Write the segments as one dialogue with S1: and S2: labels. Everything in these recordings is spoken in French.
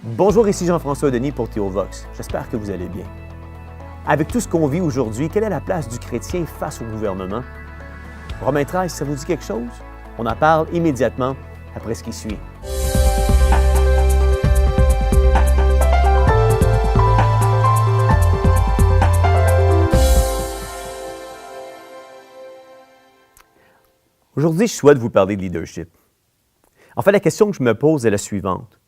S1: Bonjour, ici Jean-François Denis pour Théovox. J'espère que vous allez bien. Avec tout ce qu'on vit aujourd'hui, quelle est la place du chrétien face au gouvernement? Romains 13, ça vous dit quelque chose? On en parle immédiatement après ce qui suit. Aujourd'hui, je souhaite vous parler de leadership. En fait, la question que je me pose est la suivante.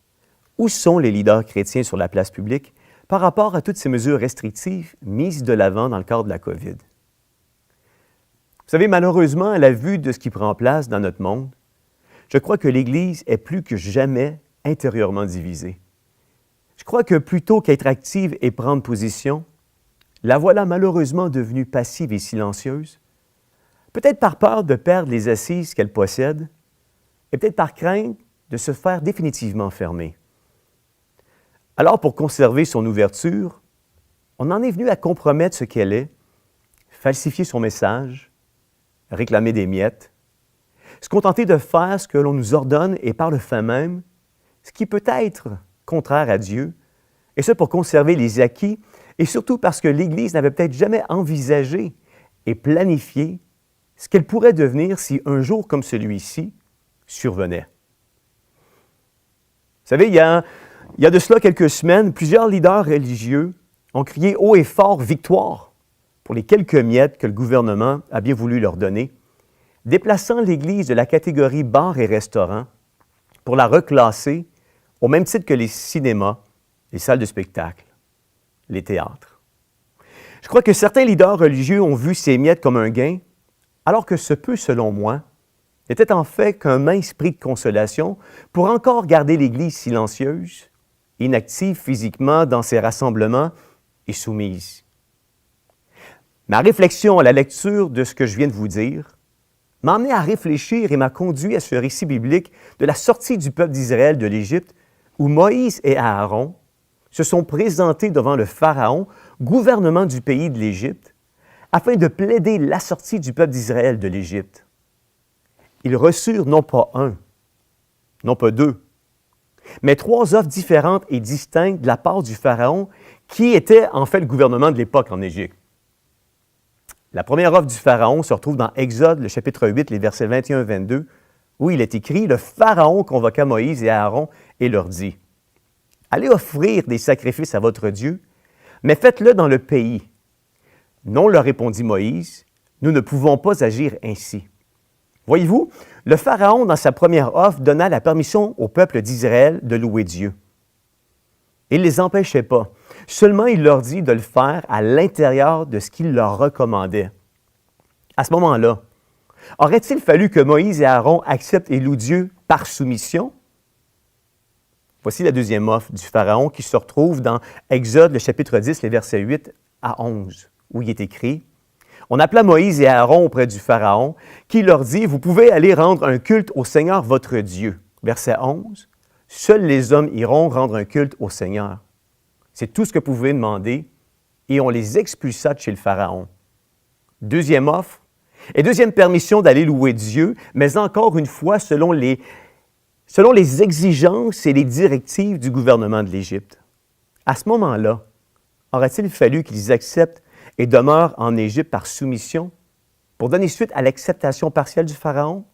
S1: Où sont les leaders chrétiens sur la place publique par rapport à toutes ces mesures restrictives mises de l'avant dans le cadre de la COVID? Vous savez, malheureusement, à la vue de ce qui prend place dans notre monde, je crois que l'Église est plus que jamais intérieurement divisée. Je crois que plutôt qu'être active et prendre position, la voilà malheureusement devenue passive et silencieuse, peut-être par peur de perdre les assises qu'elle possède, et peut-être par crainte de se faire définitivement fermer. Alors, pour conserver son ouverture, on en est venu à compromettre ce qu'elle est, falsifier son message, réclamer des miettes, se contenter de faire ce que l'on nous ordonne et par le fait même, ce qui peut être contraire à Dieu, et ce pour conserver les acquis, et surtout parce que l'Église n'avait peut-être jamais envisagé et planifié ce qu'elle pourrait devenir si un jour comme celui-ci survenait. Vous savez, il y a de cela quelques semaines, plusieurs leaders religieux ont crié haut et fort « victoire » pour les quelques miettes que le gouvernement a bien voulu leur donner, déplaçant l'Église de la catégorie bar et restaurant pour la reclasser au même titre que les cinémas, les salles de spectacle, les théâtres. Je crois que certains leaders religieux ont vu ces miettes comme un gain, alors que ce peut, selon moi, n'était en fait qu'un mince prix de consolation pour encore garder l'Église silencieuse, inactive physiquement dans ses rassemblements et soumise. Ma réflexion à la lecture de ce que je viens de vous dire m'a amené à réfléchir et m'a conduit à ce récit biblique de la sortie du peuple d'Israël de l'Égypte, où Moïse et Aaron se sont présentés devant le Pharaon, gouvernement du pays de l'Égypte, afin de plaider la sortie du peuple d'Israël de l'Égypte. Ils reçurent non pas un, non pas deux, mais 3 offres différentes et distinctes de la part du Pharaon, qui était en fait le gouvernement de l'époque en Égypte. La première offre du Pharaon se retrouve dans Exode, le chapitre 8, les versets 21-22, où il est écrit « Le Pharaon convoqua Moïse et Aaron et leur dit, « Allez offrir des sacrifices à votre Dieu, mais faites-le dans le pays. » Non, leur répondit Moïse, « Nous ne pouvons pas agir ainsi. » Voyez-vous, le Pharaon, dans sa première offre, donna la permission au peuple d'Israël de louer Dieu. Il ne les empêchait pas. Seulement, il leur dit de le faire à l'intérieur de ce qu'il leur recommandait. À ce moment-là, aurait-il fallu que Moïse et Aaron acceptent et louent Dieu par soumission? Voici la deuxième offre du Pharaon qui se retrouve dans Exode, le chapitre 10, les versets 8 à 11, où il est écrit « On appela Moïse et Aaron auprès du Pharaon, qui leur dit, « Vous pouvez aller rendre un culte au Seigneur votre Dieu. » Verset 11, « Seuls les hommes iront rendre un culte au Seigneur. » C'est tout ce que vous pouvez demander, et on les expulsa de chez le Pharaon. Deuxième offre, et deuxième permission d'aller louer Dieu, mais encore une fois selon les exigences et les directives du gouvernement de l'Égypte. À ce moment-là, aurait-il fallu qu'ils acceptent et demeurent en Égypte par soumission pour donner suite à l'acceptation partielle du Pharaon?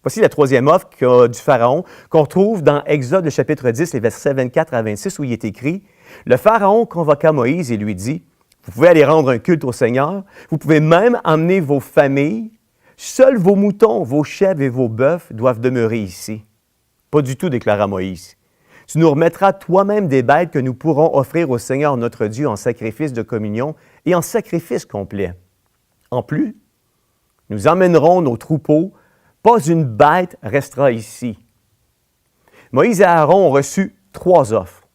S1: Voici la troisième offre du Pharaon qu'on retrouve dans Exode, le chapitre 10, les versets 24 à 26, où il est écrit « Le Pharaon convoqua Moïse et lui dit, « Vous pouvez aller rendre un culte au Seigneur, vous pouvez même emmener vos familles, seuls vos moutons, vos chèvres et vos bœufs doivent demeurer ici. » Pas du tout, déclara Moïse. « Tu nous remettras toi-même des bêtes que nous pourrons offrir au Seigneur notre Dieu en sacrifice de communion et en sacrifice complet. En plus, nous emmènerons nos troupeaux, pas une bête restera ici. » Moïse et Aaron ont reçu 3 offres.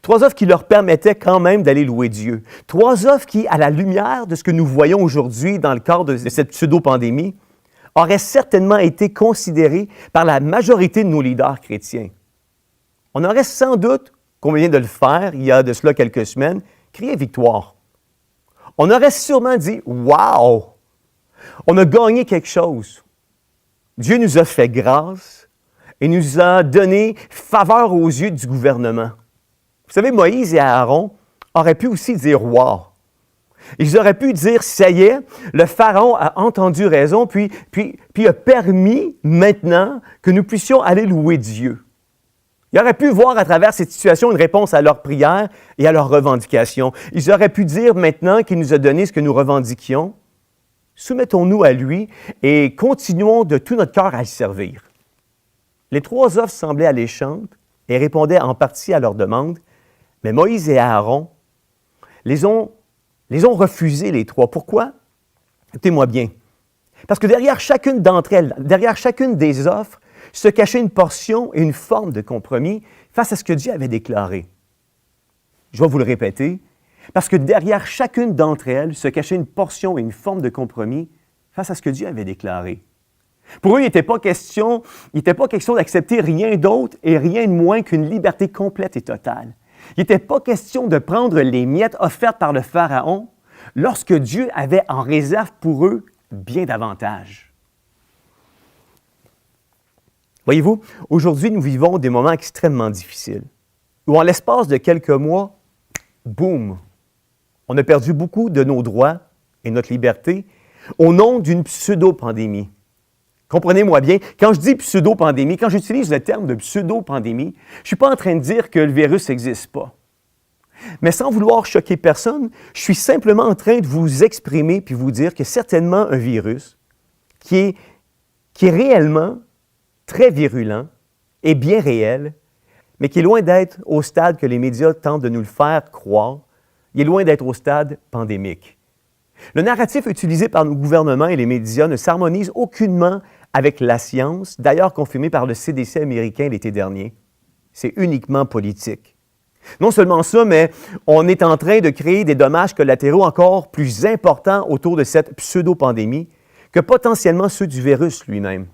S1: 3 offres qui leur permettaient quand même d'aller louer Dieu. 3 offres qui, à la lumière de ce que nous voyons aujourd'hui dans le cadre de cette pseudo-pandémie, auraient certainement été considérées par la majorité de nos leaders chrétiens. On aurait sans doute, comme on vient de le faire il y a de cela quelques semaines, crié victoire. On aurait sûrement dit « Wow! On a gagné quelque chose. Dieu nous a fait grâce et nous a donné faveur aux yeux du gouvernement. Vous savez, Moïse et Aaron auraient pu aussi dire « roi ». Ils auraient pu dire « ça y est, le Pharaon a entendu raison, puis a permis maintenant que nous puissions aller louer Dieu ». Ils auraient pu voir à travers cette situation une réponse à leurs prières et à leurs revendications. Ils auraient pu dire maintenant qu'il nous a donné ce que nous revendiquions, soumettons-nous à lui et continuons de tout notre cœur à le servir. Les trois offres semblaient alléchantes et répondaient en partie à leurs demandes, mais Moïse et Aaron les ont refusées les trois. Pourquoi? Écoutez-moi bien. Parce que derrière chacune d'entre elles, derrière chacune des offres, se cachait une portion et une forme de compromis face à ce que Dieu avait déclaré. Je vais vous le répéter, parce que derrière chacune d'entre elles se cachait une portion et une forme de compromis face à ce que Dieu avait déclaré. Pour eux, il n'était pas question d'accepter rien d'autre et rien de moins qu'une liberté complète et totale. Il n'était pas question de prendre les miettes offertes par le Pharaon lorsque Dieu avait en réserve pour eux bien davantage. Voyez-vous, aujourd'hui, nous vivons des moments extrêmement difficiles, où en l'espace de quelques mois, boum, on a perdu beaucoup de nos droits et notre liberté au nom d'une pseudo-pandémie. Comprenez-moi bien, quand je dis pseudo-pandémie, quand j'utilise le terme de pseudo-pandémie, je ne suis pas en train de dire que le virus n'existe pas. Mais sans vouloir choquer personne, je suis simplement en train de vous exprimer puis vous dire que certainement un virus qui est réellement très virulent et bien réel, mais qui est loin d'être au stade que les médias tentent de nous le faire croire. Il est loin d'être au stade pandémique. Le narratif utilisé par nos gouvernements et les médias ne s'harmonise aucunement avec la science, d'ailleurs confirmée par le CDC américain l'été dernier. C'est uniquement politique. Non seulement ça, mais on est en train de créer des dommages collatéraux encore plus importants autour de cette pseudo-pandémie que potentiellement ceux du virus lui-même.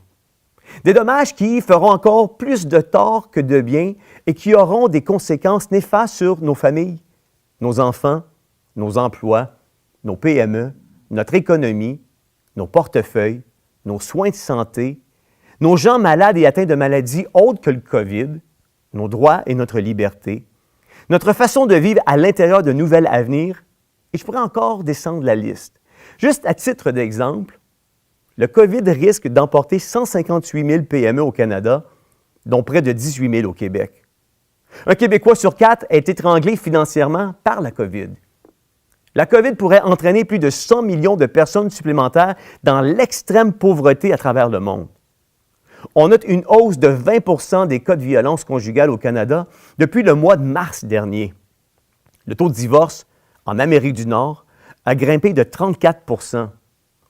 S1: Des dommages qui feront encore plus de tort que de bien et qui auront des conséquences néfastes sur nos familles, nos enfants, nos emplois, nos PME, notre économie, nos portefeuilles, nos soins de santé, nos gens malades et atteints de maladies autres que le COVID, nos droits et notre liberté, notre façon de vivre à l'intérieur d'un nouvel avenir, et je pourrais encore descendre la liste. Juste à titre d'exemple, le COVID risque d'emporter 158 000 PME au Canada, dont près de 18 000 au Québec. Un Québécois sur 4 est étranglé financièrement par la COVID. La COVID pourrait entraîner plus de 100 millions de personnes supplémentaires dans l'extrême pauvreté à travers le monde. On note une hausse de 20 des cas de violence conjugale au Canada depuis le mois de mars dernier. Le taux de divorce en Amérique du Nord a grimpé de 34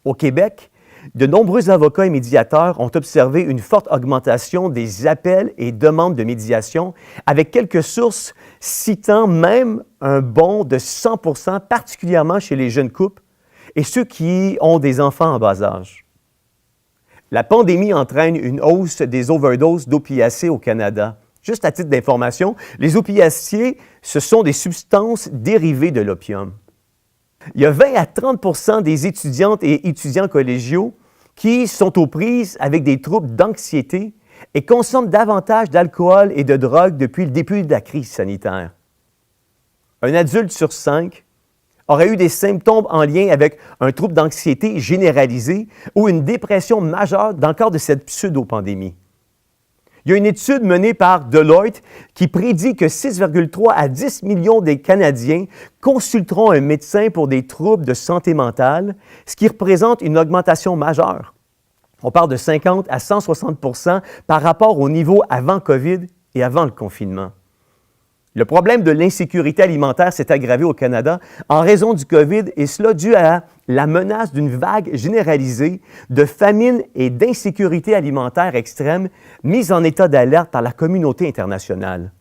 S1: Au Québec, de nombreux avocats et médiateurs ont observé une forte augmentation des appels et demandes de médiation, avec quelques sources citant même un bond de 100 particulièrement chez les jeunes couples et ceux qui ont des enfants en bas âge. La pandémie entraîne une hausse des overdoses d'opiacés au Canada. Juste à titre d'information, les opiacés, ce sont des substances dérivées de l'opium. Il y a 20 à 30 des étudiantes et étudiants collégiaux qui sont aux prises avec des troubles d'anxiété et consomment davantage d'alcool et de drogue depuis le début de la crise sanitaire. Un adulte sur 5 aurait eu des symptômes en lien avec un trouble d'anxiété généralisé ou une dépression majeure dans le cadre de cette pseudo-pandémie. Il y a une étude menée par Deloitte qui prédit que 6,3 à 10 millions des Canadiens consulteront un médecin pour des troubles de santé mentale, ce qui représente une augmentation majeure. On parle de 50 à 160 par rapport au niveau avant COVID et avant le confinement. Le problème de l'insécurité alimentaire s'est aggravé au Canada en raison du COVID et cela dû à la menace d'une vague généralisée de famine et d'insécurité alimentaire extrême mise en état d'alerte par la communauté internationale.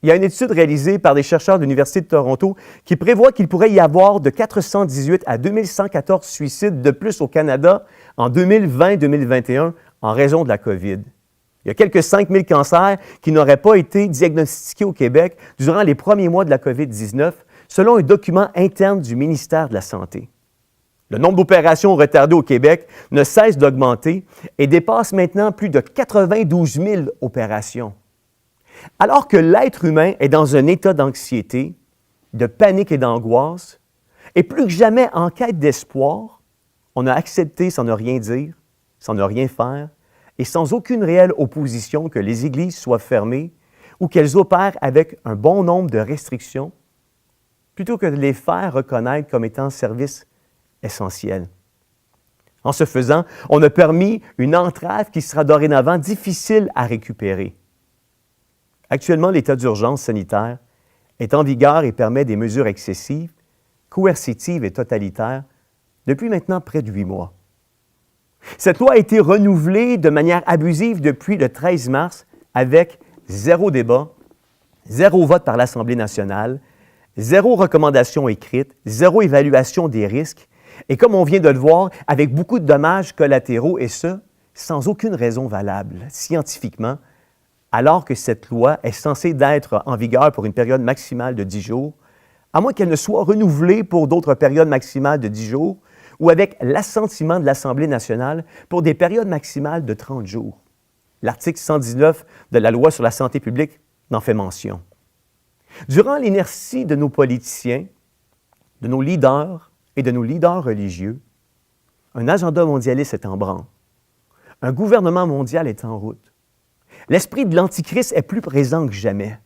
S1: Il y a une étude réalisée par des chercheurs de l'Université de Toronto qui prévoit qu'il pourrait y avoir de 418 à 2114 suicides de plus au Canada en 2020-2021 en raison de la COVID. Il y a quelques 5 000 cancers qui n'auraient pas été diagnostiqués au Québec durant les premiers mois de la COVID-19, selon un document interne du ministère de la Santé. Le nombre d'opérations retardées au Québec ne cesse d'augmenter et dépasse maintenant plus de 92 000 opérations. Alors que l'être humain est dans un état d'anxiété, de panique et d'angoisse, et plus que jamais en quête d'espoir, on a accepté sans ne rien dire, sans ne rien faire, et sans aucune réelle opposition que les églises soient fermées ou qu'elles opèrent avec un bon nombre de restrictions, plutôt que de les faire reconnaître comme étant services essentiels. En ce faisant, on a permis une entrave qui sera dorénavant difficile à récupérer. Actuellement, l'état d'urgence sanitaire est en vigueur et permet des mesures excessives, coercitives et totalitaires depuis maintenant près de 8 mois. Cette loi a été renouvelée de manière abusive depuis le 13 mars avec 0 débat, 0 vote par l'Assemblée nationale, 0 recommandation écrite, 0 évaluation des risques, et comme on vient de le voir, avec beaucoup de dommages collatéraux, et ce, sans aucune raison valable scientifiquement, alors que cette loi est censée d'être en vigueur pour une période maximale de 10 jours, à moins qu'elle ne soit renouvelée pour d'autres périodes maximales de 10 jours, ou avec l'assentiment de l'Assemblée nationale pour des périodes maximales de 30 jours. L'article 119 de la Loi sur la santé publique en fait mention. Durant l'inertie de nos politiciens, de nos leaders et de nos leaders religieux, un agenda mondialiste est en branle. Un gouvernement mondial est en route. L'esprit de l'Antichrist est plus présent que jamais.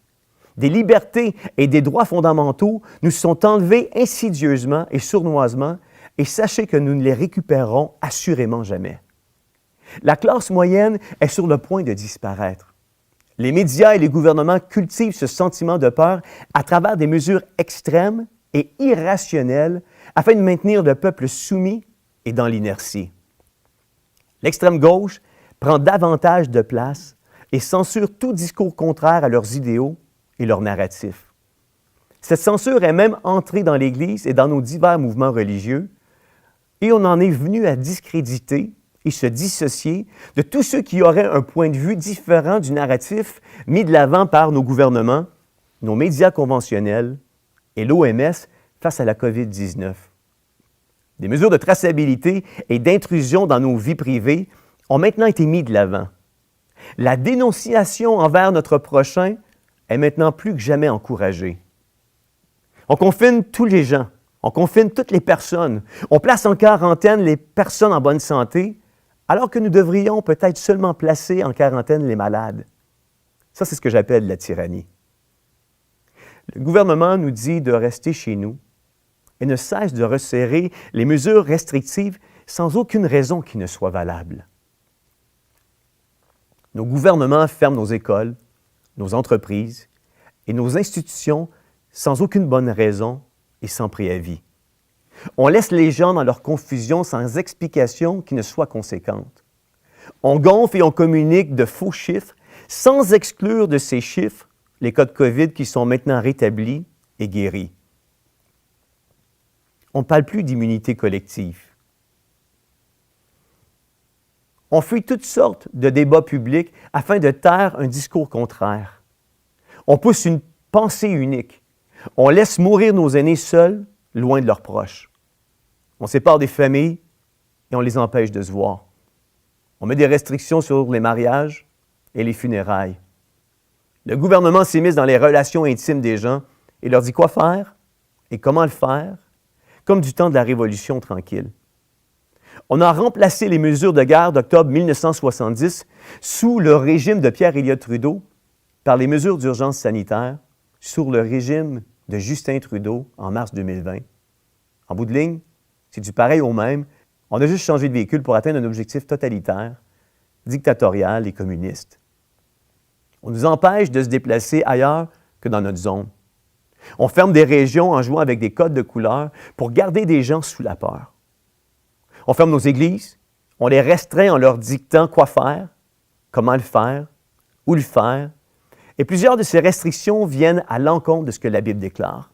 S1: Des libertés et des droits fondamentaux nous sont enlevés insidieusement et sournoisement, et sachez que nous ne les récupérerons assurément jamais. La classe moyenne est sur le point de disparaître. Les médias et les gouvernements cultivent ce sentiment de peur à travers des mesures extrêmes et irrationnelles afin de maintenir le peuple soumis et dans l'inertie. L'extrême gauche prend davantage de place et censure tout discours contraire à leurs idéaux et leurs narratifs. Cette censure est même entrée dans l'Église et dans nos divers mouvements religieux, et on en est venu à discréditer et se dissocier de tous ceux qui auraient un point de vue différent du narratif mis de l'avant par nos gouvernements, nos médias conventionnels et l'OMS face à la COVID-19. Des mesures de traçabilité et d'intrusion dans nos vies privées ont maintenant été mises de l'avant. La dénonciation envers notre prochain est maintenant plus que jamais encouragée. On confine tous les gens, on confine toutes les personnes, on place en quarantaine les personnes en bonne santé, alors que nous devrions peut-être seulement placer en quarantaine les malades. Ça, c'est ce que j'appelle la tyrannie. Le gouvernement nous dit de rester chez nous et ne cesse de resserrer les mesures restrictives sans aucune raison qui ne soit valable. Nos gouvernements ferment nos écoles, nos entreprises et nos institutions sans aucune bonne raison et sans préavis. On laisse les gens dans leur confusion sans explication qui ne soit conséquente. On gonfle et on communique de faux chiffres sans exclure de ces chiffres les cas de COVID qui sont maintenant rétablis et guéris. On ne parle plus d'immunité collective. On fuit toutes sortes de débats publics afin de taire un discours contraire. On pousse une pensée unique. On laisse mourir nos aînés seuls, loin de leurs proches. On sépare des familles et on les empêche de se voir. On met des restrictions sur les mariages et les funérailles. Le gouvernement s'immisce dans les relations intimes des gens et leur dit quoi faire et comment le faire, comme du temps de la Révolution tranquille. On a remplacé les mesures de guerre d'octobre 1970 sous le régime de Pierre Elliott Trudeau par les mesures d'urgence sanitaire sous le régime de Justin Trudeau en mars 2020. En bout de ligne, c'est du pareil au même. On a juste changé de véhicule pour atteindre un objectif totalitaire, dictatorial et communiste. On nous empêche de se déplacer ailleurs que dans notre zone. On ferme des régions en jouant avec des codes de couleurs pour garder des gens sous la peur. On ferme nos églises, on les restreint en leur dictant quoi faire, comment le faire, où le faire, et plusieurs de ces restrictions viennent à l'encontre de ce que la Bible déclare.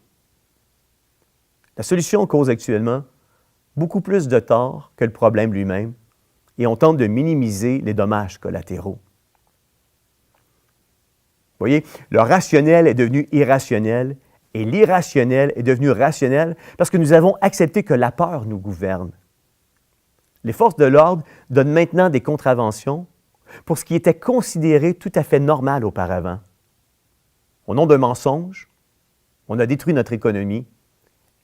S1: La solution cause actuellement beaucoup plus de tort que le problème lui-même, et on tente de minimiser les dommages collatéraux. Vous voyez, le rationnel est devenu irrationnel et l'irrationnel est devenu rationnel parce que nous avons accepté que la peur nous gouverne. Les forces de l'ordre donnent maintenant des contraventions pour ce qui était considéré tout à fait normal auparavant. Au nom d'un mensonge, on a détruit notre économie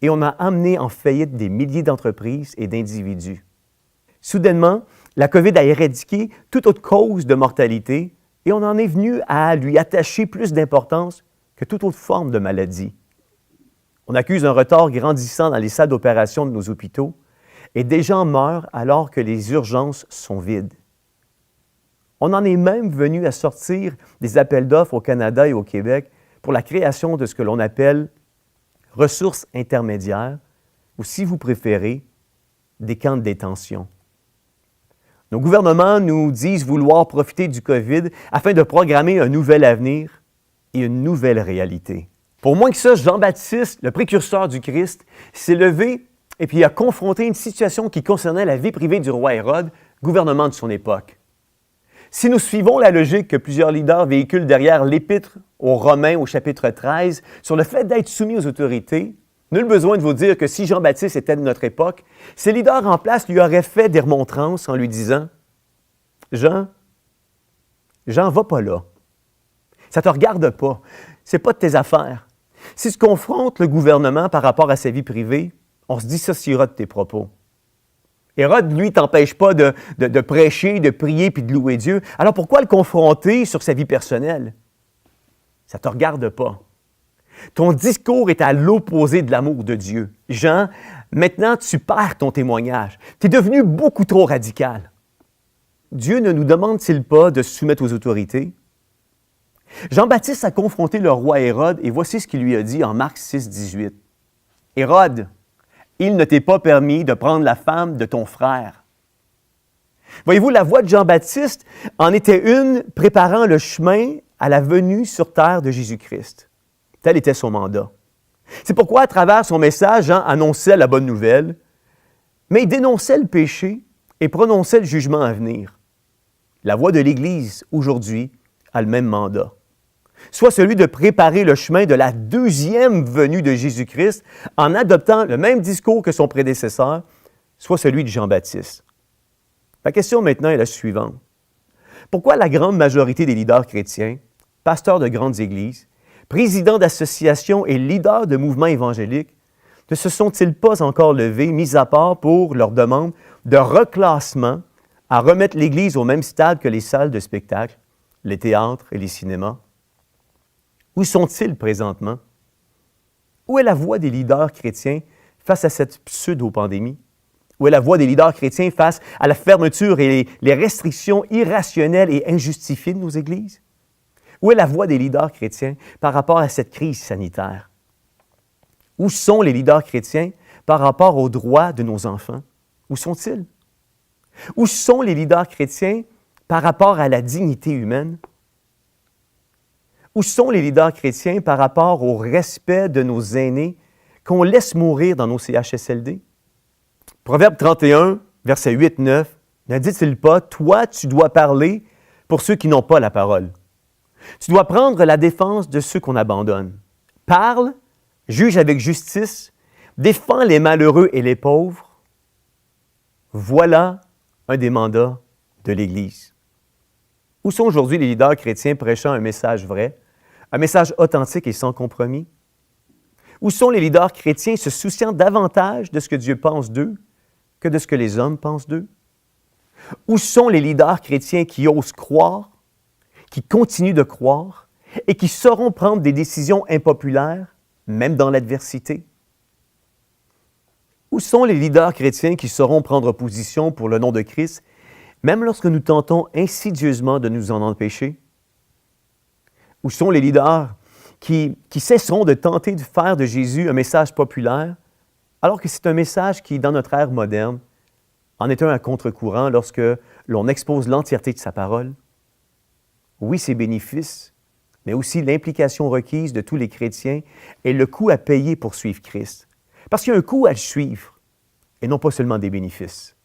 S1: et on a amené en faillite des milliers d'entreprises et d'individus. Soudainement, la COVID a éradiqué toute autre cause de mortalité et on en est venu à lui attacher plus d'importance que toute autre forme de maladie. On accuse un retard grandissant dans les salles d'opération de nos hôpitaux et des gens meurent alors que les urgences sont vides. On en est même venu à sortir des appels d'offres au Canada et au Québec pour la création de ce que l'on appelle ressources intermédiaires ou, si vous préférez, des camps de détention. Nos gouvernements nous disent vouloir profiter du COVID afin de programmer un nouvel avenir et une nouvelle réalité. Pour moins que ça, Jean-Baptiste, le précurseur du Christ, s'est levé et puis a confronté une situation qui concernait la vie privée du roi Hérode, gouvernement de son époque. Si nous suivons la logique que plusieurs leaders véhiculent derrière l'Épître aux Romains au chapitre 13 sur le fait d'être soumis aux autorités, nul besoin de vous dire que si Jean-Baptiste était de notre époque, ses leaders en place lui auraient fait des remontrances en lui disant « Jean, va pas là. Ça te regarde pas. C'est pas de tes affaires. » Si tu confrontes le gouvernement par rapport à sa vie privée, on se dissociera de tes propos. Hérode, lui, t'empêche pas de prêcher, de prier puis de louer Dieu. Alors pourquoi le confronter sur sa vie personnelle? Ça ne te regarde pas. Ton discours est à l'opposé de l'amour de Dieu. Jean, maintenant tu perds ton témoignage. Tu es devenu beaucoup trop radical. Dieu ne nous demande-t-il pas de se soumettre aux autorités? Jean-Baptiste a confronté le roi Hérode et voici ce qu'il lui a dit en Marc 6, 18. « Hérode, il ne t'est pas permis de prendre la femme de ton frère. » Voyez-vous, la voix de Jean-Baptiste en était une préparant le chemin à la venue sur terre de Jésus-Christ. Tel était son mandat. C'est pourquoi, à travers son message, Jean annonçait la bonne nouvelle, mais il dénonçait le péché et prononçait le jugement à venir. La voix de l'Église, aujourd'hui, a le même mandat. Soit celui de préparer le chemin de la deuxième venue de Jésus-Christ en adoptant le même discours que son prédécesseur, soit celui de Jean-Baptiste. La question maintenant est la suivante. Pourquoi la grande majorité des leaders chrétiens, pasteurs de grandes églises, présidents d'associations et leaders de mouvements évangéliques ne se sont-ils pas encore levés, mis à part pour leur demande de reclassement à remettre l'Église au même stade que les salles de spectacle, les théâtres et les cinémas? Où sont-ils présentement? Où est la voix des leaders chrétiens face à cette pseudo-pandémie? Où est la voix des leaders chrétiens face à la fermeture et les restrictions irrationnelles et injustifiées de nos églises? Où est la voix des leaders chrétiens par rapport à cette crise sanitaire? Où sont les leaders chrétiens par rapport aux droits de nos enfants? Où sont-ils? Où sont les leaders chrétiens par rapport à la dignité humaine? Où sont les leaders chrétiens par rapport au respect de nos aînés qu'on laisse mourir dans nos CHSLD? Proverbe 31, versets 8-9, ne dit-il pas « Toi, tu dois parler pour ceux qui n'ont pas la parole. Tu dois prendre la défense de ceux qu'on abandonne. Parle, juge avec justice, défends les malheureux et les pauvres. » Voilà un des mandats de l'Église. Où sont aujourd'hui les leaders chrétiens prêchant un message vrai, un message authentique et sans compromis? Où sont les leaders chrétiens se souciant davantage de ce que Dieu pense d'eux que de ce que les hommes pensent d'eux? Où sont les leaders chrétiens qui osent croire, qui continuent de croire et qui sauront prendre des décisions impopulaires, même dans l'adversité? Où sont les leaders chrétiens qui sauront prendre position pour le nom de Christ, même lorsque nous tentons insidieusement de nous en empêcher? Où sont les leaders qui cesseront de tenter de faire de Jésus un message populaire, alors que c'est un message qui, dans notre ère moderne, en est un à contre-courant lorsque l'on expose l'entièreté de sa parole? Oui, ses bénéfices, mais aussi l'implication requise de tous les chrétiens et le coût à payer pour suivre Christ. Parce qu'il y a un coût à le suivre, et non pas seulement des bénéfices.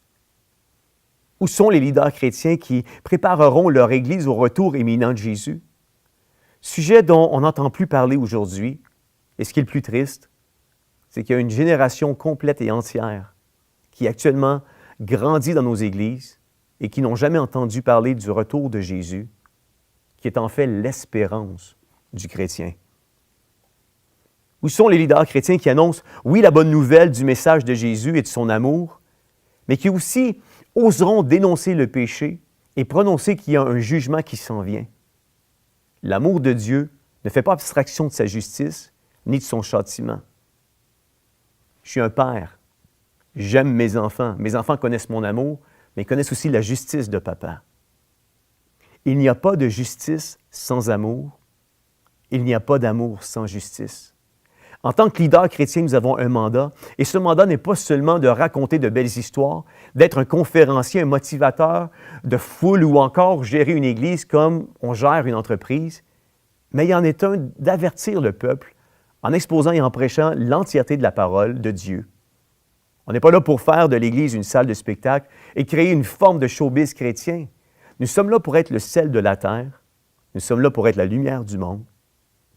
S1: Où sont les leaders chrétiens qui prépareront leur Église au retour imminent de Jésus? Sujet dont on n'entend plus parler aujourd'hui, et ce qui est le plus triste, c'est qu'il y a une génération complète et entière qui actuellement grandi dans nos églises et qui n'ont jamais entendu parler du retour de Jésus, qui est en fait l'espérance du chrétien? Où sont les leaders chrétiens qui annoncent, oui, la bonne nouvelle du message de Jésus et de son amour, mais qui aussi oseront dénoncer le péché et prononcer qu'il y a un jugement qui s'en vient? L'amour de Dieu ne fait pas abstraction de sa justice ni de son châtiment. Je suis un père. J'aime mes enfants. Mes enfants connaissent mon amour, mais ils connaissent aussi la justice de papa. Il n'y a pas de justice sans amour. Il n'y a pas d'amour sans justice. En tant que leader chrétien, nous avons un mandat, et ce mandat n'est pas seulement de raconter de belles histoires, d'être un conférencier, un motivateur de foule ou encore gérer une église comme on gère une entreprise, mais il en est un d'avertir le peuple en exposant et en prêchant l'entièreté de la parole de Dieu. On n'est pas là pour faire de l'Église une salle de spectacle et créer une forme de showbiz chrétien. Nous sommes là pour être le sel de la terre, nous sommes là pour être la lumière du monde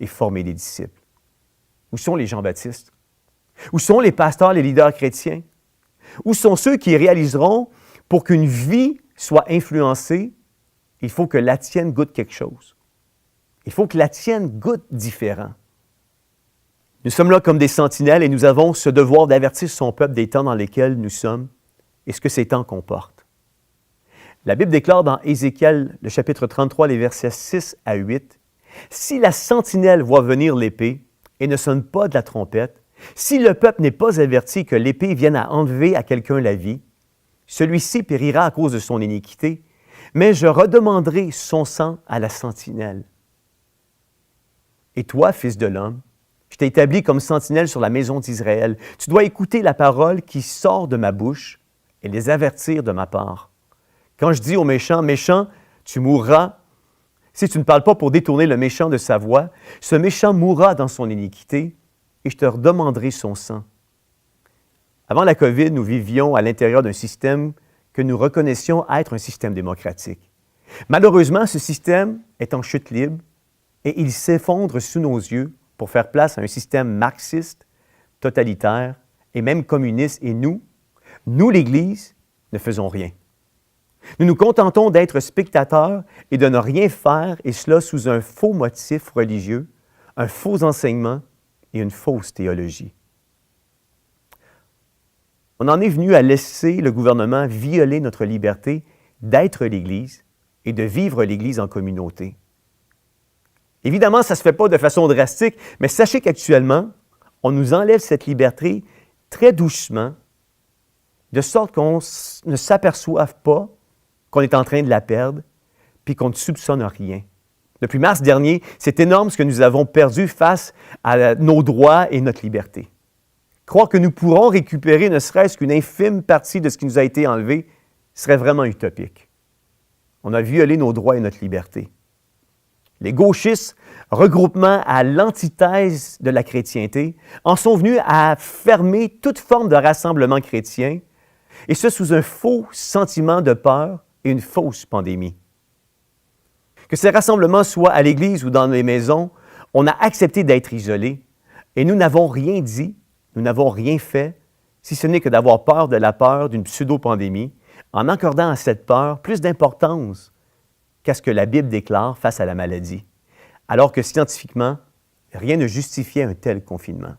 S1: et former des disciples. Où sont les Jean-Baptistes? Où sont les pasteurs, les leaders chrétiens? Où sont ceux qui réaliseront, pour qu'une vie soit influencée, il faut que la tienne goûte quelque chose. Il faut que la tienne goûte différent. Nous sommes là comme des sentinelles et nous avons ce devoir d'avertir son peuple des temps dans lesquels nous sommes et ce que ces temps comportent. La Bible déclare dans Ézéchiel, le chapitre 33, les versets 6 à 8, « Si la sentinelle voit venir l'épée et ne sonne pas de la trompette, si le peuple n'est pas averti que l'épée vienne à enlever à quelqu'un la vie, celui-ci périra à cause de son iniquité, mais je redemanderai son sang à la sentinelle. Et toi, fils de l'homme, je t'ai établi comme sentinelle sur la maison d'Israël. Tu dois écouter la parole qui sort de ma bouche et les avertir de ma part. Quand je dis au méchant, « Méchant, tu mourras », si tu ne parles pas pour détourner le méchant de sa voie, ce méchant mourra dans son iniquité et je te redemanderai son sang. Avant la COVID, nous vivions à l'intérieur d'un système que nous reconnaissions être un système démocratique. Malheureusement, ce système est en chute libre et il s'effondre sous nos yeux pour faire place à un système marxiste, totalitaire et même communiste. Et nous, l'Église, ne faisons rien. Nous nous contentons d'être spectateurs et de ne rien faire, et cela sous un faux motif religieux, un faux enseignement et une fausse théologie. On en est venu à laisser le gouvernement violer notre liberté d'être l'Église et de vivre l'Église en communauté. Évidemment, ça ne se fait pas de façon drastique, mais sachez qu'actuellement, on nous enlève cette liberté très doucement, de sorte qu'on ne s'aperçoive pas qu'on est en train de la perdre, puis qu'on ne soupçonne rien. Depuis mars dernier, c'est énorme ce que nous avons perdu face à nos droits et notre liberté. Croire que nous pourrons récupérer ne serait-ce qu'une infime partie de ce qui nous a été enlevé serait vraiment utopique. On a violé nos droits et notre liberté. Les gauchistes, regroupement à l'antithèse de la chrétienté, en sont venus à fermer toute forme de rassemblement chrétien, et ce sous un faux sentiment de peur et une fausse pandémie. Que ces rassemblements soient à l'église ou dans les maisons, on a accepté d'être isolés et nous n'avons rien dit, nous n'avons rien fait, si ce n'est que d'avoir peur de la peur d'une pseudo-pandémie, en accordant à cette peur plus d'importance qu'à ce que la Bible déclare face à la maladie, alors que scientifiquement, rien ne justifiait un tel confinement.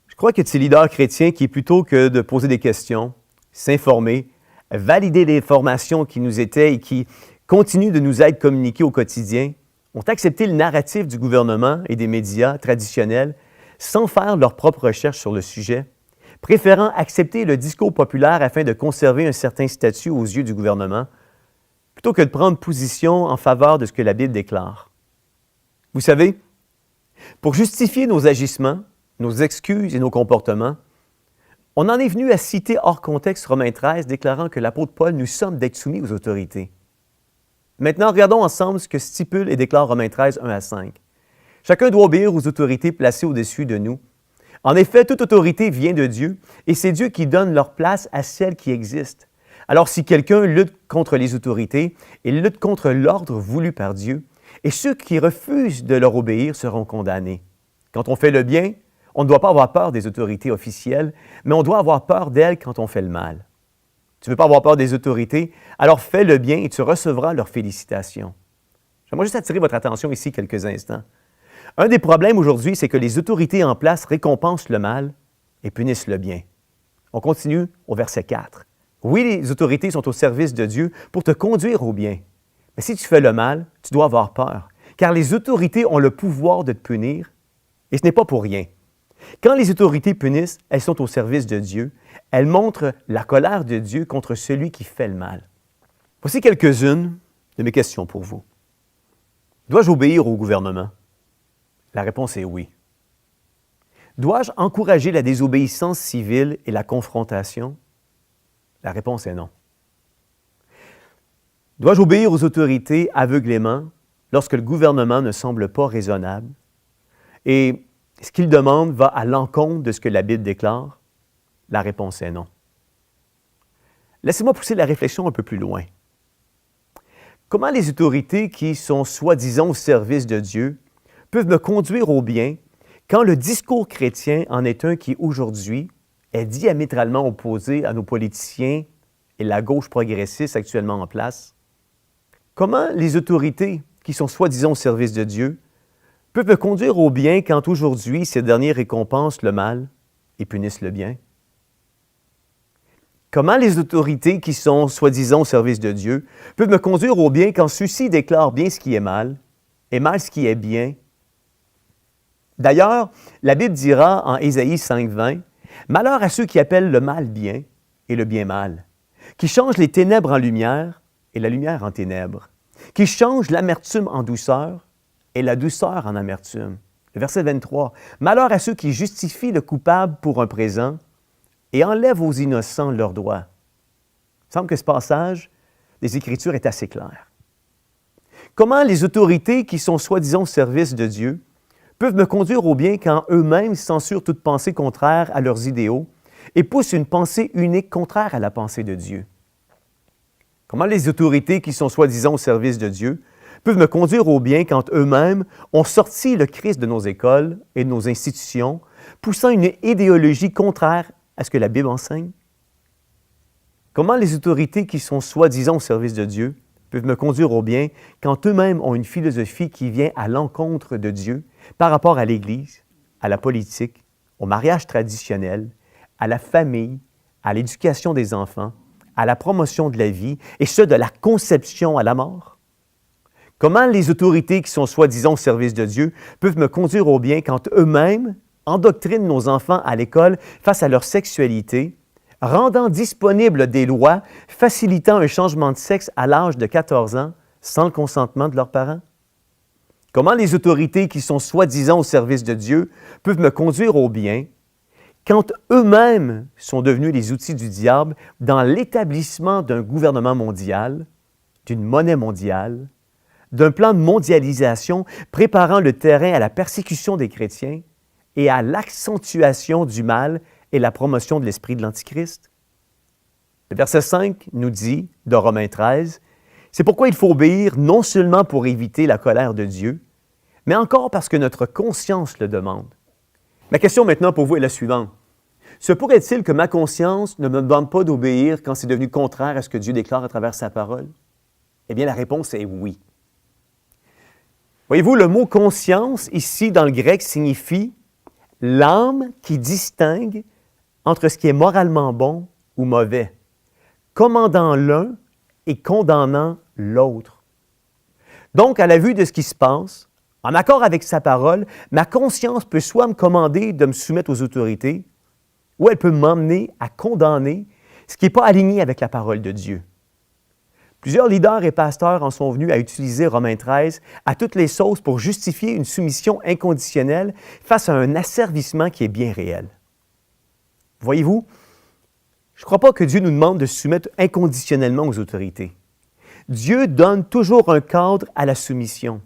S1: Je crois que ces leaders chrétiens qui, plutôt que de poser des questions, s'informer, valider les informations qui nous étaient et qui continuent de nous être communiquées au quotidien, ont accepté le narratif du gouvernement et des médias traditionnels sans faire leur propre recherche sur le sujet, préférant accepter le discours populaire afin de conserver un certain statut aux yeux du gouvernement, plutôt que de prendre position en faveur de ce que la Bible déclare. Vous savez, pour justifier nos agissements, nos excuses et nos comportements, on en est venu à citer hors contexte Romains 13, déclarant que l'apôtre Paul nous sommes d'être soumis aux autorités. Maintenant, regardons ensemble ce que stipule et déclare Romains 13, 1 à 5. Chacun doit obéir aux autorités placées au-dessus de nous. En effet, toute autorité vient de Dieu, et c'est Dieu qui donne leur place à celles qui existent. Alors si quelqu'un lutte contre les autorités, il lutte contre l'ordre voulu par Dieu, et ceux qui refusent de leur obéir seront condamnés. Quand on fait le bien, On ne doit pas avoir peur des autorités officielles, mais on doit avoir peur d'elles quand on fait le mal. Tu ne veux pas avoir peur des autorités, alors fais le bien et tu recevras leurs félicitations. J'aimerais juste attirer votre attention ici quelques instants. Un des problèmes aujourd'hui, c'est que les autorités en place récompensent le mal et punissent le bien. On continue au verset 4. Oui, les autorités sont au service de Dieu pour te conduire au bien. Mais si tu fais le mal, tu dois avoir peur, car les autorités ont le pouvoir de te punir, et ce n'est pas pour rien. Quand les autorités punissent, elles sont au service de Dieu. Elles montrent la colère de Dieu contre celui qui fait le mal. Voici quelques-unes de mes questions pour vous. Dois-je obéir au gouvernement? La réponse est oui. Dois-je encourager la désobéissance civile et la confrontation? La réponse est non. Dois-je obéir aux autorités aveuglément lorsque le gouvernement ne semble pas raisonnable? Et ce qu'il demande va à l'encontre de ce que la Bible déclare? La réponse est non. Laissez-moi pousser la réflexion un peu plus loin. Comment les autorités qui sont soi-disant au service de Dieu peuvent me conduire au bien quand le discours chrétien en est un qui, aujourd'hui, est diamétralement opposé à nos politiciens et la gauche progressiste actuellement en place? Comment les autorités qui sont soi-disant au service de Dieu peuvent me conduire au bien quand aujourd'hui ces derniers récompensent le mal et punissent le bien? Comment les autorités qui sont soi-disant au service de Dieu peuvent me conduire au bien quand ceux-ci déclarent bien ce qui est mal et mal ce qui est bien? D'ailleurs, la Bible dira en Ésaïe 5,20 « Malheur à ceux qui appellent le mal bien et le bien mal, qui changent les ténèbres en lumière et la lumière en ténèbres, qui changent l'amertume en douceur et la douceur en amertume. » Le verset 23 « Malheur à ceux qui justifient le coupable pour un présent et enlèvent aux innocents leurs droits. » Il semble que ce passage des Écritures est assez clair. Comment les autorités qui sont soi-disant au service de Dieu peuvent me conduire au bien quand eux-mêmes censurent toute pensée contraire à leurs idéaux et poussent une pensée unique contraire à la pensée de Dieu? Comment les autorités qui sont soi-disant au service de Dieu peuvent me conduire au bien quand eux-mêmes ont sorti le Christ de nos écoles et de nos institutions, poussant une idéologie contraire à ce que la Bible enseigne? Comment les autorités qui sont soi-disant au service de Dieu peuvent me conduire au bien quand eux-mêmes ont une philosophie qui vient à l'encontre de Dieu par rapport à l'Église, à la politique, au mariage traditionnel, à la famille, à l'éducation des enfants, à la promotion de la vie, et ce, de la conception à la mort? Comment les autorités qui sont soi-disant au service de Dieu peuvent me conduire au bien quand eux-mêmes endoctrinent nos enfants à l'école face à leur sexualité, rendant disponibles des lois facilitant un changement de sexe à l'âge de 14 ans sans le consentement de leurs parents? Comment les autorités qui sont soi-disant au service de Dieu peuvent me conduire au bien quand eux-mêmes sont devenus les outils du diable dans l'établissement d'un gouvernement mondial, d'une monnaie mondiale, d'un plan de mondialisation préparant le terrain à la persécution des chrétiens et à l'accentuation du mal et la promotion de l'esprit de l'Antichrist? Le verset 5 nous dit, de Romains 13, « C'est pourquoi il faut obéir non seulement pour éviter la colère de Dieu, mais encore parce que notre conscience le demande. » Ma question maintenant pour vous est la suivante. Se pourrait-il que ma conscience ne me demande pas d'obéir quand c'est devenu contraire à ce que Dieu déclare à travers sa parole? Eh bien, la réponse est oui. Voyez-vous, le mot « conscience » ici dans le grec signifie l'âme qui distingue entre ce qui est moralement bon ou mauvais, commandant l'un et condamnant l'autre. Donc, à la vue de ce qui se passe, en accord avec sa parole, ma conscience peut soit me commander de me soumettre aux autorités, ou elle peut m'emmener à condamner ce qui n'est pas aligné avec la parole de Dieu. Plusieurs leaders et pasteurs en sont venus à utiliser Romains 13 à toutes les sauces pour justifier une soumission inconditionnelle face à un asservissement qui est bien réel. Voyez-vous, je ne crois pas que Dieu nous demande de se soumettre inconditionnellement aux autorités. Dieu donne toujours un cadre à la soumission.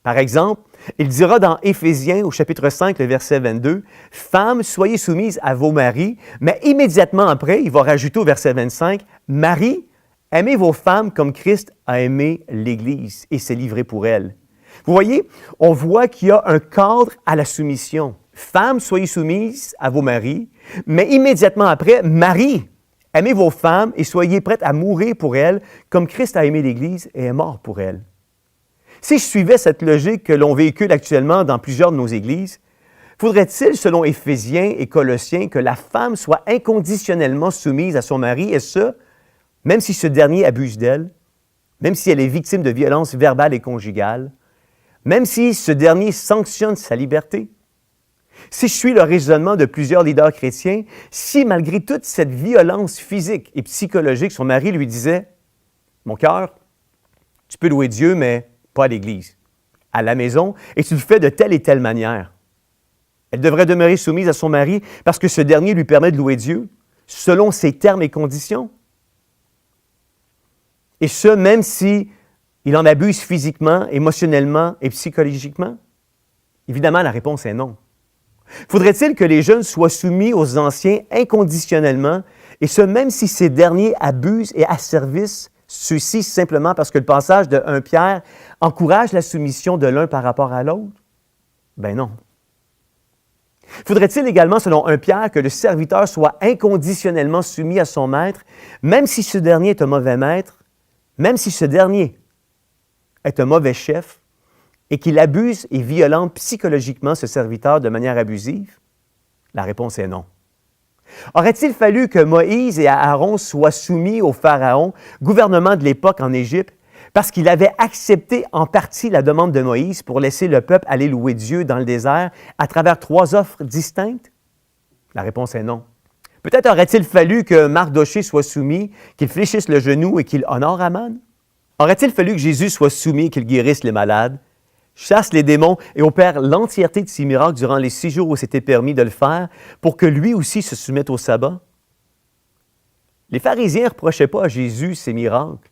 S1: Par exemple, il dira dans Éphésiens au chapitre 5, le verset 22, « Femmes, soyez soumises à vos maris », mais immédiatement après, il va rajouter au verset 25, « Marie, aimez vos femmes comme Christ a aimé l'Église et s'est livré pour elle. » Vous voyez, on voit qu'il y a un cadre à la soumission. Femmes, soyez soumises à vos maris, mais immédiatement après, Marie, aimez vos femmes et soyez prêtes à mourir pour elles, comme Christ a aimé l'Église et est mort pour elle. Si je suivais cette logique que l'on véhicule actuellement dans plusieurs de nos églises, faudrait-il, selon Éphésiens et Colossiens, que la femme soit inconditionnellement soumise à son mari, et ce, même si ce dernier abuse d'elle, même si elle est victime de violences verbales et conjugales, même si ce dernier sanctionne sa liberté? Si je suis le raisonnement de plusieurs leaders chrétiens, si malgré toute cette violence physique et psychologique, son mari lui disait « Mon cœur, tu peux louer Dieu, mais pas à l'Église, à la maison, et tu le fais de telle et telle manière. » Elle devrait demeurer soumise à son mari parce que ce dernier lui permet de louer Dieu selon ses termes et conditions. Et ce, même si il en abuse physiquement, émotionnellement et psychologiquement? Évidemment, la réponse est non. Faudrait-il que les jeunes soient soumis aux anciens inconditionnellement, et ce, même si ces derniers abusent et asservissent ceux-ci simplement parce que le passage de 1 Pierre encourage la soumission de l'un par rapport à l'autre? Ben non. Faudrait-il également, selon 1 Pierre, que le serviteur soit inconditionnellement soumis à son maître, même si ce dernier est un mauvais maître, même si ce dernier est un mauvais chef, et qu'il abuse et violente psychologiquement ce serviteur de manière abusive? La réponse est non. Aurait-il fallu que Moïse et Aaron soient soumis au Pharaon, gouvernement de l'époque en Égypte, parce qu'il avait accepté en partie la demande de Moïse pour laisser le peuple aller louer Dieu dans le désert à travers 3 offres distinctes? La réponse est non. Peut-être aurait-il fallu que Mardoché soit soumis, qu'il fléchisse le genou et qu'il honore Aman? Aurait-il fallu que Jésus soit soumis et qu'il guérisse les malades, chasse les démons et opère l'entièreté de ses miracles durant les 6 jours où c'était permis de le faire pour que lui aussi se soumette au sabbat? Les pharisiens ne reprochaient pas à Jésus ses miracles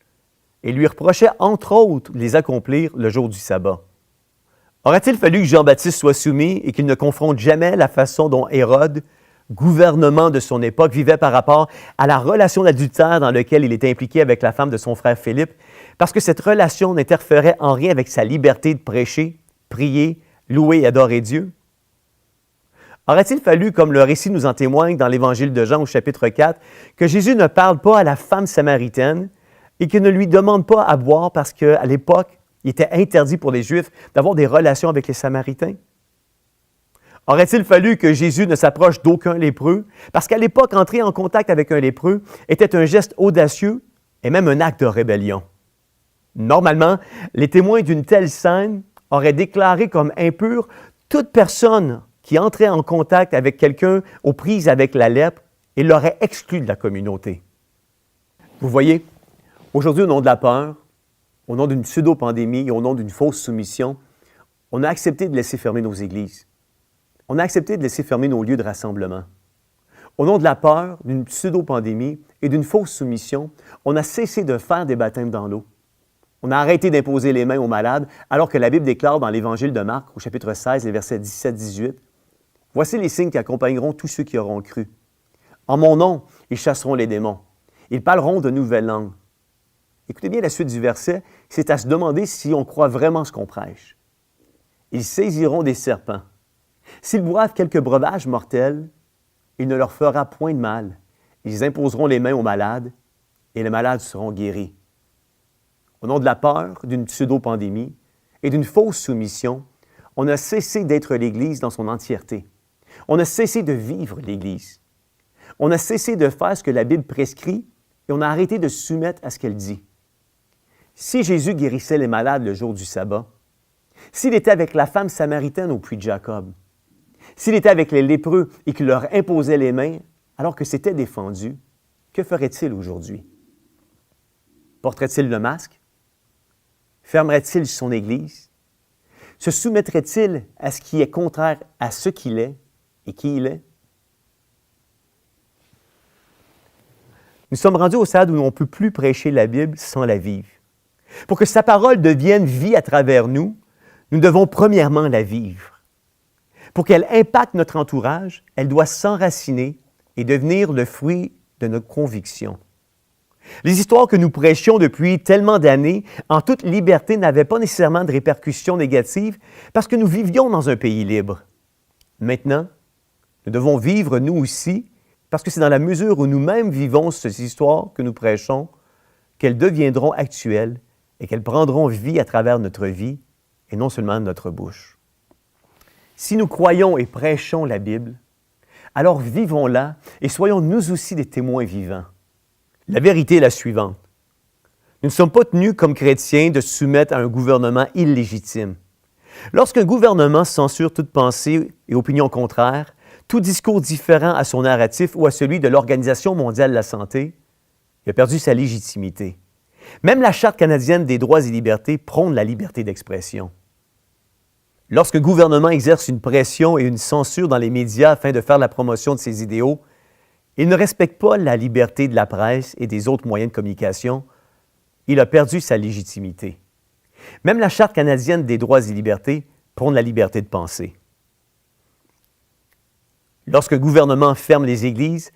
S1: et lui reprochaient entre autres de les accomplir le jour du sabbat. Aurait-il fallu que Jean-Baptiste soit soumis et qu'il ne confronte jamais la façon dont Hérode, gouvernement de son époque, vivait par rapport à la relation d'adultère dans laquelle il était impliqué avec la femme de son frère Philippe, parce que cette relation n'interférait en rien avec sa liberté de prêcher, prier, louer et adorer Dieu? Aurait-il fallu, comme le récit nous en témoigne dans l'Évangile de Jean au chapitre 4, que Jésus ne parle pas à la femme samaritaine et qu'il ne lui demande pas à boire parce qu'à l'époque, il était interdit pour les Juifs d'avoir des relations avec les Samaritains? Aurait-il fallu que Jésus ne s'approche d'aucun lépreux parce qu'à l'époque, entrer en contact avec un lépreux était un geste audacieux et même un acte de rébellion? Normalement, les témoins d'une telle scène auraient déclaré comme impure toute personne qui entrait en contact avec quelqu'un aux prises avec la lèpre et l'aurait exclu de la communauté. Vous voyez, aujourd'hui, au nom de la peur, au nom d'une pseudo-pandémie et au nom d'une fausse soumission, on a accepté de laisser fermer nos églises. On a accepté de laisser fermer nos lieux de rassemblement. Au nom de la peur, d'une pseudo-pandémie et d'une fausse soumission, on a cessé de faire des baptêmes dans l'eau. On a arrêté d'imposer les mains aux malades, alors que la Bible déclare dans l'Évangile de Marc, au chapitre 16, les versets 17-18, « Voici les signes qui accompagneront tous ceux qui auront cru. En mon nom, ils chasseront les démons. Ils parleront de nouvelles langues. » Écoutez bien la suite du verset, c'est à se demander si on croit vraiment ce qu'on prêche. « Ils saisiront des serpents. S'ils boivent quelques breuvages mortels, il ne leur fera point de mal. Ils imposeront les mains aux malades, et les malades seront guéris. » Au nom de la peur, d'une pseudo-pandémie et d'une fausse soumission, on a cessé d'être l'Église dans son entièreté. On a cessé de vivre l'Église. On a cessé de faire ce que la Bible prescrit et on a arrêté de se soumettre à ce qu'elle dit. Si Jésus guérissait les malades le jour du sabbat, s'il était avec la femme samaritaine au puits de Jacob, s'il était avec les lépreux et qu'il leur imposait les mains alors que c'était défendu, que ferait-il aujourd'hui? Porterait-il le masque? Fermerait-il son Église? Se soumettrait-il à ce qui est contraire à ce qu'il est et qui il est? Nous sommes rendus au stade où on ne peut plus prêcher la Bible sans la vivre. Pour que sa parole devienne vie à travers nous, nous devons premièrement la vivre. Pour qu'elle impacte notre entourage, elle doit s'enraciner et devenir le fruit de nos convictions. Les histoires que nous prêchions depuis tellement d'années, en toute liberté, n'avaient pas nécessairement de répercussions négatives parce que nous vivions dans un pays libre. Maintenant, nous devons vivre nous aussi, parce que c'est dans la mesure où nous-mêmes vivons ces histoires que nous prêchons, qu'elles deviendront actuelles et qu'elles prendront vie à travers notre vie et non seulement notre bouche. Si nous croyons et prêchons la Bible, alors vivons-la et soyons nous aussi des témoins vivants. La vérité est la suivante. Nous ne sommes pas tenus comme chrétiens de se soumettre à un gouvernement illégitime. Lorsqu'un gouvernement censure toute pensée et opinion contraire, tout discours différent à son narratif ou à celui de l'Organisation mondiale de la santé, il a perdu sa légitimité. Même la Charte canadienne des droits et libertés prône la liberté d'expression. Lorsqu'un gouvernement exerce une pression et une censure dans les médias afin de faire la promotion de ses idéaux, il ne respecte pas la liberté de la presse et des autres moyens de communication. Il a perdu sa légitimité. Même la Charte canadienne des droits et libertés prône la liberté de penser. Lorsqu'un gouvernement ferme les églises,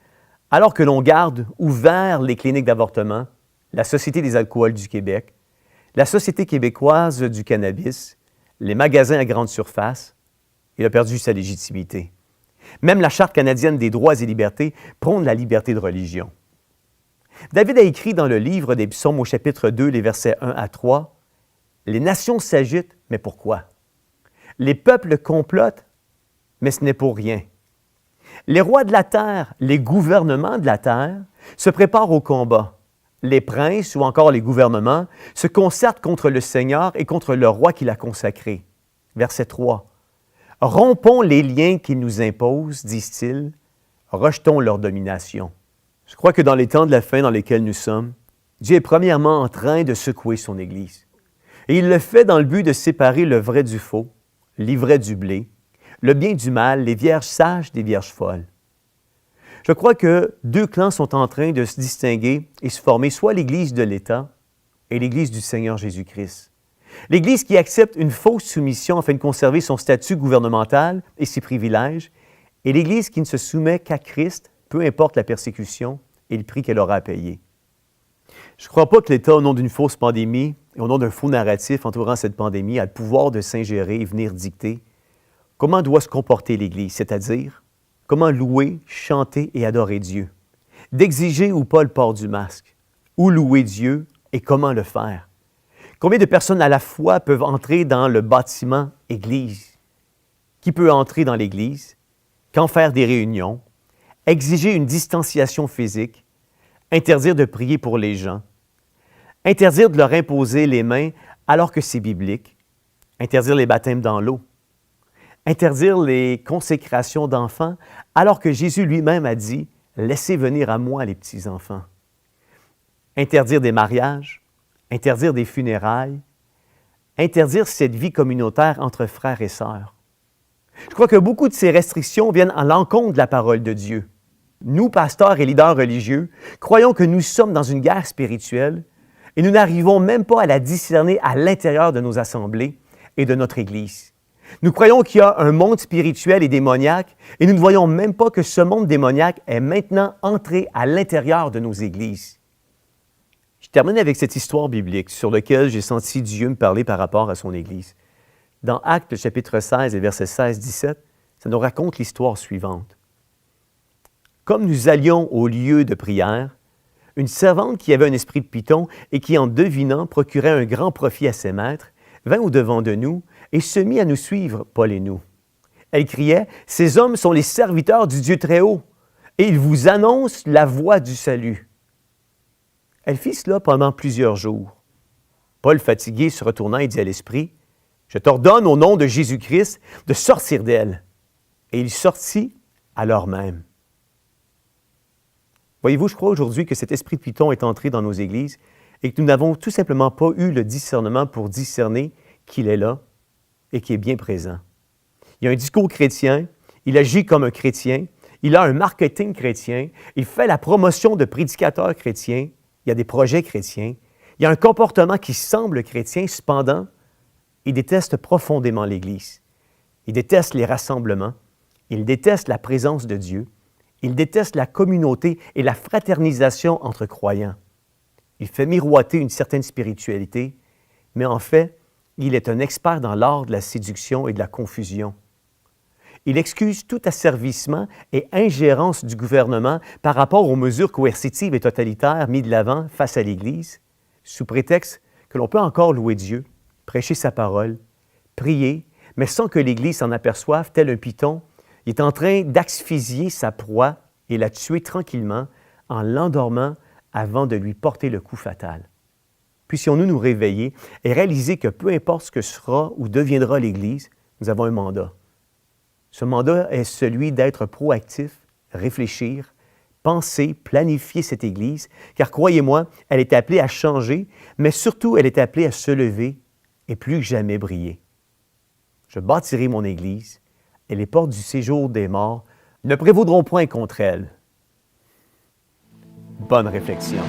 S1: alors que l'on garde ouverts les cliniques d'avortement, la Société des alcools du Québec, la Société québécoise du cannabis, les magasins à grande surface, il a perdu sa légitimité. Même la Charte canadienne des droits et libertés prône la liberté de religion. David a écrit dans le livre des Psaumes au chapitre 2, les versets 1 à 3, « Les nations s'agitent, mais pourquoi? Les peuples complotent, mais ce n'est pour rien. Les rois de la terre, les gouvernements de la terre, se préparent au combat. Les princes ou encore les gouvernements se concertent contre le Seigneur et contre le roi qui l'a consacré. » Verset 3. « Rompons les liens qu'ils nous imposent, disent-ils, rejetons leur domination. » Je crois que dans les temps de la fin dans lesquels nous sommes, Dieu est premièrement en train de secouer son Église. Et il le fait dans le but de séparer le vrai du faux, l'ivraie du blé, le bien du mal, les vierges sages des vierges folles. Je crois que deux clans sont en train de se distinguer et se former, soit l'Église de l'État et l'Église du Seigneur Jésus-Christ. L'Église qui accepte une fausse soumission afin de conserver son statut gouvernemental et ses privilèges, et l'Église qui ne se soumet qu'à Christ, peu importe la persécution et le prix qu'elle aura à payer. Je ne crois pas que l'État, au nom d'une fausse pandémie et au nom d'un faux narratif entourant cette pandémie, a le pouvoir de s'ingérer et venir dicter comment doit se comporter l'Église, c'est-à-dire comment louer, chanter et adorer Dieu, d'exiger ou pas le port du masque, où louer Dieu et comment le faire. Combien de personnes à la fois peuvent entrer dans le bâtiment Église? Qui peut entrer dans l'Église? Quand faire des réunions? Exiger une distanciation physique? Interdire de prier pour les gens? Interdire de leur imposer les mains alors que c'est biblique? Interdire les baptêmes dans l'eau? Interdire les consécrations d'enfants alors que Jésus lui-même a dit « Laissez venir à moi les petits-enfants ». Interdire des mariages? Interdire des funérailles, interdire cette vie communautaire entre frères et sœurs. Je crois que beaucoup de ces restrictions viennent à l'encontre de la parole de Dieu. Nous, pasteurs et leaders religieux, croyons que nous sommes dans une guerre spirituelle et nous n'arrivons même pas à la discerner à l'intérieur de nos assemblées et de notre Église. Nous croyons qu'il y a un monde spirituel et démoniaque et nous ne voyons même pas que ce monde démoniaque est maintenant entré à l'intérieur de nos églises. Je termine avec cette histoire biblique sur laquelle j'ai senti Dieu me parler par rapport à son Église. Dans Actes chapitre 16 et versets 16-17, ça nous raconte l'histoire suivante. Comme nous allions au lieu de prière, une servante qui avait un esprit de python et qui, en devinant, procurait un grand profit à ses maîtres, vint au-devant de nous et se mit à nous suivre, Paul et nous. Elle criait, « Ces hommes sont les serviteurs du Dieu Très-Haut, et ils vous annoncent la voie du salut. » Elle fit cela pendant plusieurs jours. Paul, fatigué, se retourna et dit à l'Esprit, « Je t'ordonne au nom de Jésus-Christ de sortir d'elle. » Et il sortit à l'heure même. Voyez-vous, je crois aujourd'hui que cet esprit de python est entré dans nos églises et que nous n'avons tout simplement pas eu le discernement pour discerner qu'il est là et qu'il est bien présent. Il a un discours chrétien, il agit comme un chrétien, il a un marketing chrétien, il fait la promotion de prédicateurs chrétiens, il y a des projets chrétiens, il y a un comportement qui semble chrétien, cependant, il déteste profondément l'Église. Il déteste les rassemblements, il déteste la présence de Dieu, il déteste la communauté et la fraternisation entre croyants. Il fait miroiter une certaine spiritualité, mais en fait, il est un expert dans l'art de la séduction et de la confusion. Il excuse tout asservissement et ingérence du gouvernement par rapport aux mesures coercitives et totalitaires mises de l'avant face à l'Église, sous prétexte que l'on peut encore louer Dieu, prêcher sa parole, prier, mais sans que l'Église s'en aperçoive, tel un python, il est en train d'asphyxier sa proie et la tuer tranquillement en l'endormant avant de lui porter le coup fatal. Puissions-nous nous réveiller et réaliser que peu importe ce que sera ou deviendra l'Église, nous avons un mandat. Ce mandat est celui d'être proactif, réfléchir, penser, planifier cette Église, car croyez-moi, elle est appelée à changer, mais surtout elle est appelée à se lever et plus que jamais briller. Je bâtirai mon Église, et les portes du séjour des morts ne prévaudront point contre elle. Bonne réflexion.